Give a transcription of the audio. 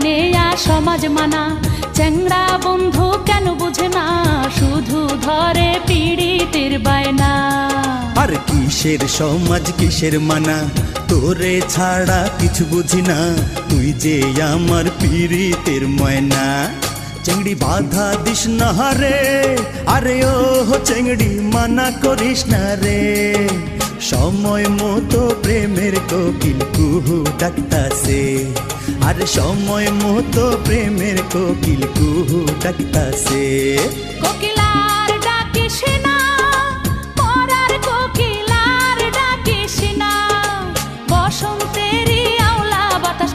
নেয়া সমাজ মানা। চ্যাংড়া বন্ধু কেন বুঝে না, শুধু ধরে পীড়িতের বায়না। আর কিসের সমাজ কিসের মানা, তোরে ছাড়া কিছু বুঝি না, তুই যে আমার পীড়িতের ময়না। চেংড়ি বাধা দিস না রে, আরে ও চেংড়ি মানা করিস না রে। সময় মতো প্রেমের কোকিল কুহু ডাকতাছে, আর সময় মতো প্রেমের কোকিল কুহু ডাকতাছে। কোকিলার ডাকিস না, পরার কোকিলার ডাকিস না, বসন্তেরই আওলা বাতাস